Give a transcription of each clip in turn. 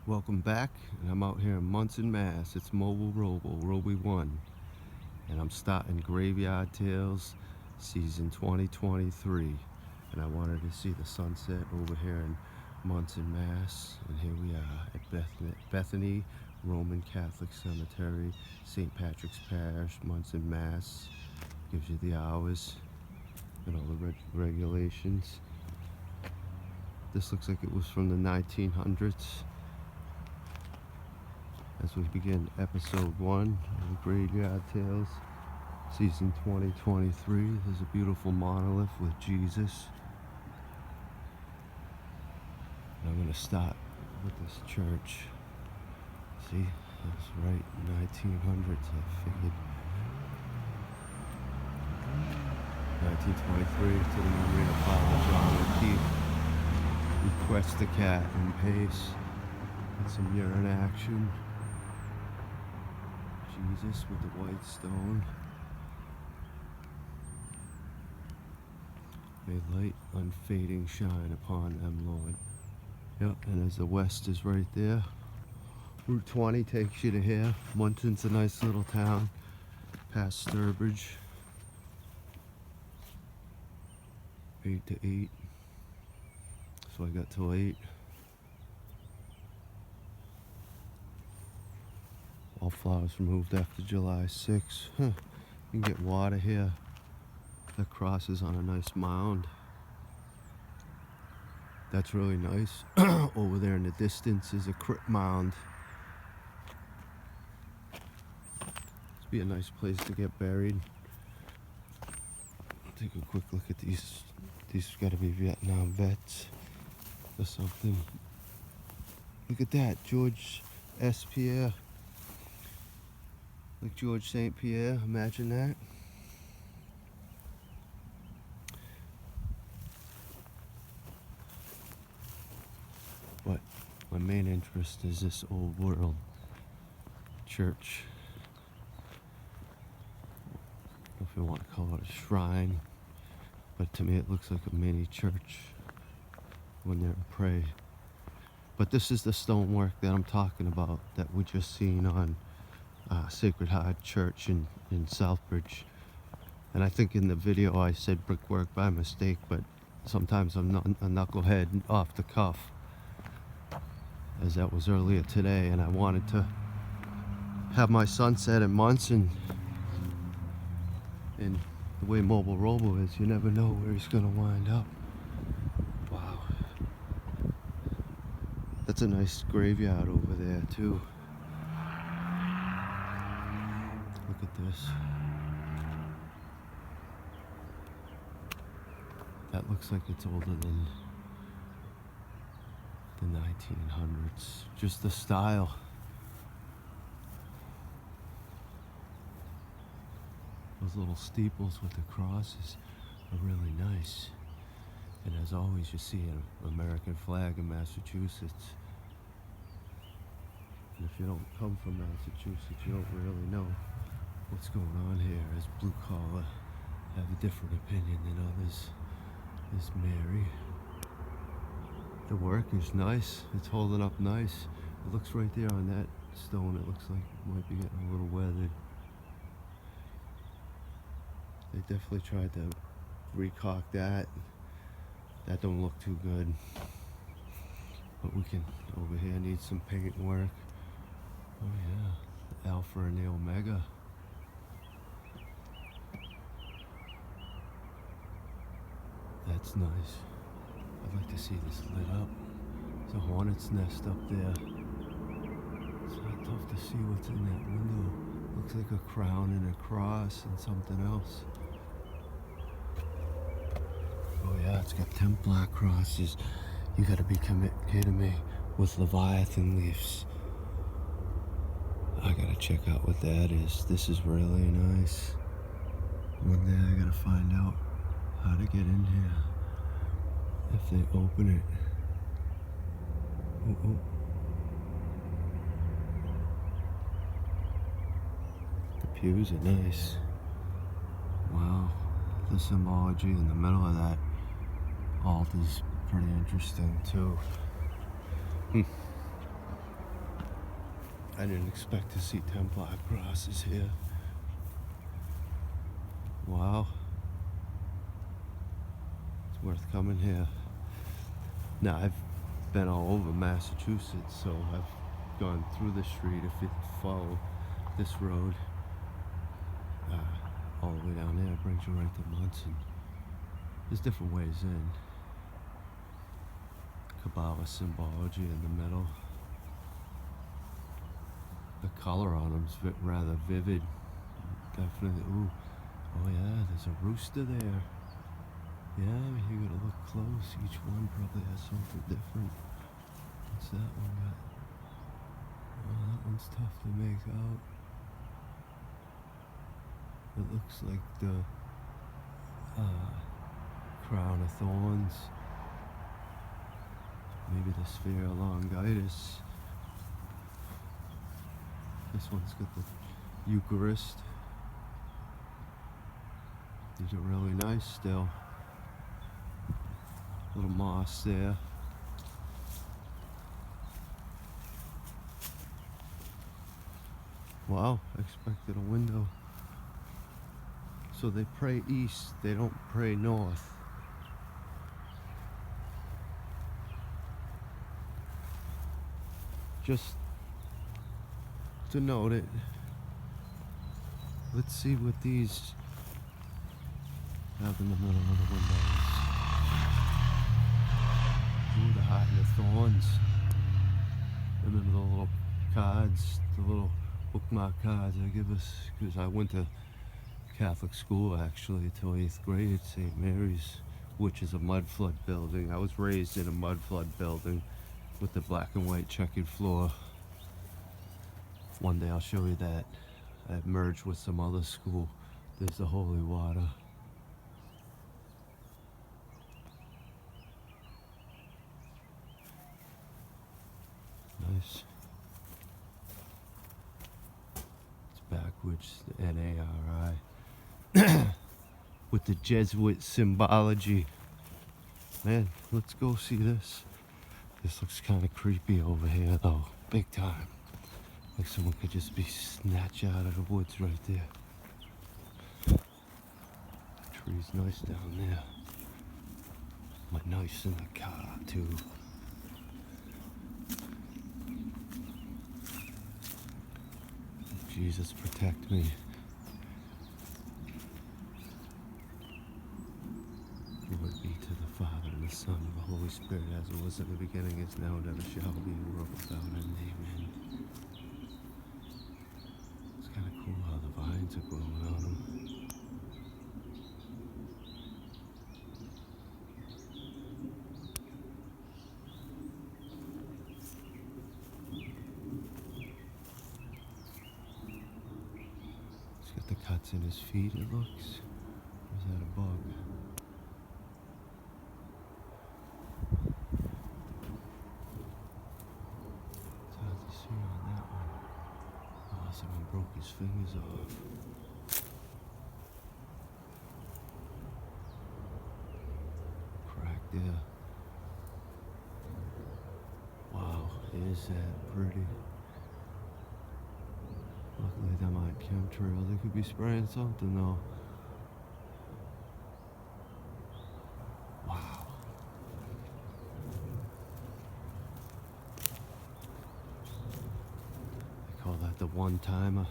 Welcome back, and I'm out here in Monson, Mass. It's Mobile Roby 1, and I'm starting Graveyard Tales season 2023. And I wanted to see the sunset over here in Monson, Mass. And here we are at Bethany Roman Catholic Cemetery, St. Patrick's Parish, Monson, Mass. Gives you the hours and all the regulations. This looks like it was from the 1900s. As we begin episode 1 of the Graveyard Tales, season 2023, there's a beautiful monolith with Jesus. And I'm going to start with this church. See, that's right, 1900s, I figured. 1923 to the memory of Father John O'Keefe. Request the cat in pace and some urine action. Jesus with the white stone. May light unfading shine upon them, Lord. Yep, and as the west is right there, Route 20 takes you to here. Munson's a nice little town, past Sturbridge. 8 to 8. So I got till 8. All flowers removed after July 6. You can get water here that crosses on a nice mound. That's really nice. Over there in the distance is a crypt mound. This be a nice place to get buried. Take a quick look at these. These gotta be Vietnam vets or something. Look at that, George S. Pierre. Like George St. Pierre, imagine that. But my main interest is this old world church. I don't know if you want to call it a shrine, but to me it looks like a mini church when they're in pray. But this is the stonework that I'm talking about that we just seen on Sacred Heart Church in Southbridge. And I think in the video I said brickwork by mistake, but sometimes I'm not a knucklehead off the cuff, as that was earlier today, and I wanted to have my sunset in Monson. And the way Mobile Robo is, you never know where he's gonna wind up. Wow. That's a nice graveyard over there too. Look at this. That looks like it's older than the 1900s. Just the style. Those little steeples with the crosses are really nice. And as always, you see an American flag in Massachusetts. And if you don't come from Massachusetts, you don't really know what's going on here, as blue collar have a different opinion than others. Is Mary. The work is nice. It's holding up nice. It looks right there on that stone. It looks like it might be getting a little weathered. They definitely tried to recaulk that. That don't look too good. But we can, over here, need some paint work. Oh yeah, the Alpha and the Omega. That's nice. I'd like to see this lit up. There's a hornet's nest up there. It's not tough to see what's in that window. Looks like a crown and a cross and something else. Oh yeah, it's got Templar crosses. You gotta be kidding me, with Leviathan leaves. I gotta check out what that is. This is really nice. One day I gotta find out how to get in here. If they open it. Ooh. The pews are nice. Wow. The symbology in the middle of that altar is pretty interesting too. I didn't expect to see Templar crosses here. Wow. It's worth coming here. Now, I've been all over Massachusetts, so I've gone through the street. If you follow this road, all the way down there, it brings you right to Monson. There's different ways in. Kabbalah symbology in the middle. The color on them's rather vivid. Definitely. Ooh. Oh yeah, there's a rooster there. Yeah, you gotta look close. Each one probably has something different. What's that one got? Oh, that one's tough to make out. It looks like the crown of thorns. Maybe the sphere elongatus. This one's got the Eucharist. These are really nice still. Little moss there. Wow, I expected a window. So they pray east, they don't pray north. Just to note it. Let's see what these have in the middle of the windows. Ooh, the hiding the thorns. And then the little cards, the little bookmark cards I give us, because I went to Catholic school actually until 8th grade at St. Mary's, which is a mud flood building. I was raised in a mud flood building with the black and white checkered floor. One day I'll show you that. I merged with some other school. There's the holy water. Nice. It's backwards, the N-A-R-I. With the Jesuit symbology. Man, let's go see this. This looks kind of creepy over here though, big time. Like someone could just be snatched out of the woods right there. The tree's nice down there. My knife's in the car too. Jesus protect me. Glory be to the Father and the Son and the Holy Spirit, as it was in the beginning, is now, and ever shall be, world without end. Amen. It's kind of cool how the vines are growing on them. He's got the cuts in his feet, it looks. Or is that a bug? On that one. Oh, someone broke his fingers off. Crack there. Wow, is that pretty. Luckily them aren't chemtrails. They could be spraying something though. Wow. Call that the one-timer.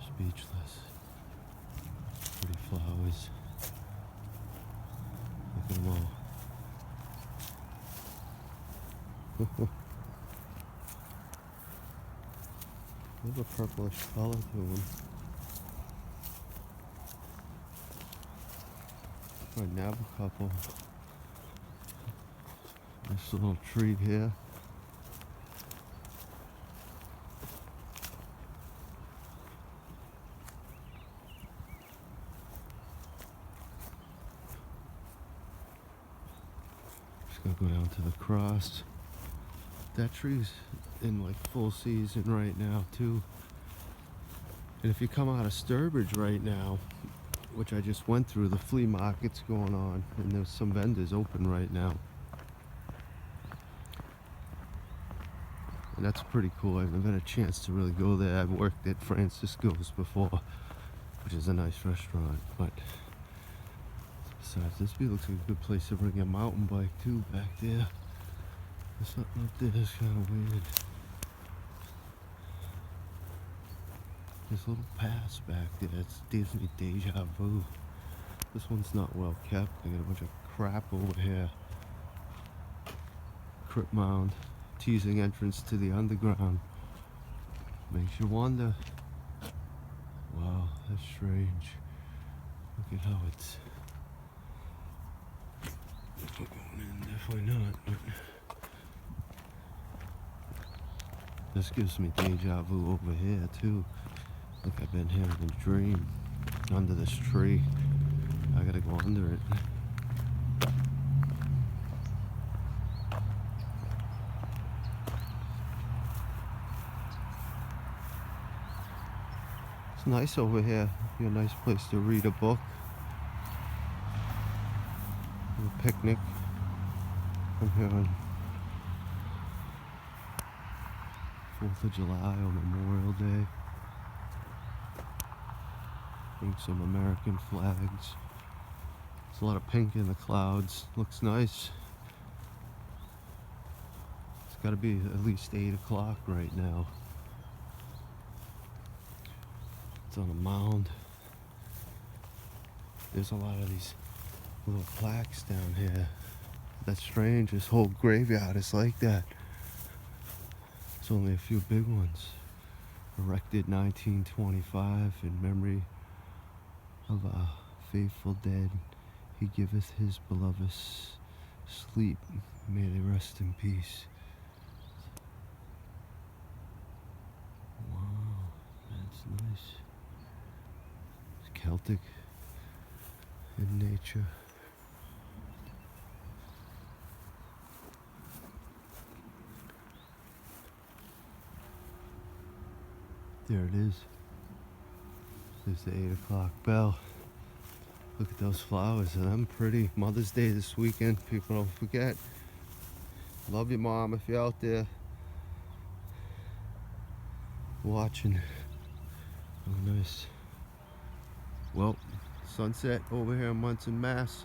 Speechless. Pretty flowers. Look at them all. They have a purplish color to them. Right now, a couple. Nice little tree here. Just gonna go down to the cross. That tree's in like full season right now too. And if you come out of Sturbridge right now, which I just went through, the flea market's going on and there's some vendors open right now. And that's pretty cool. I haven't had a chance to really go there. I've worked at Francisco's before, which is a nice restaurant. But besides, this looks like a good place to bring a mountain bike too back there. There's something up there that's kind of weird. There's little paths back there. It's Disney Deja Vu. This one's not well kept. I got a bunch of crap over here. Crypt mound, teasing entrance to the underground. Makes you wonder. Wow, that's strange. Look at how it's. If we're going in, definitely not. But this gives me deja vu over here too. Look, I've been here in a dream. Under this tree. I gotta go under it. It's nice over here. Be a nice place to read a book. A picnic. I'm here on 4th of July or Memorial Day. Bring some American flags. There's a lot of pink in the clouds. Looks nice. It's gotta be at least 8 o'clock right now. It's on a mound. There's a lot of these little plaques down here. That's strange. This whole graveyard is like that. There's only a few big ones. Erected 1925 in memory of our faithful dead. He giveth his beloved sleep. May they rest in peace. Wow, that's nice. It's Celtic in nature. There it is. There's the 8 o'clock bell. Look at those flowers, and I'm pretty. Mother's Day this weekend, people don't forget. Love you, Mom, if you're out there watching. Oh, nice. Well, sunset over here in Monson, Mass.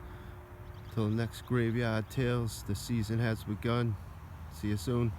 Till the next Graveyard Tales, the season has begun. See you soon.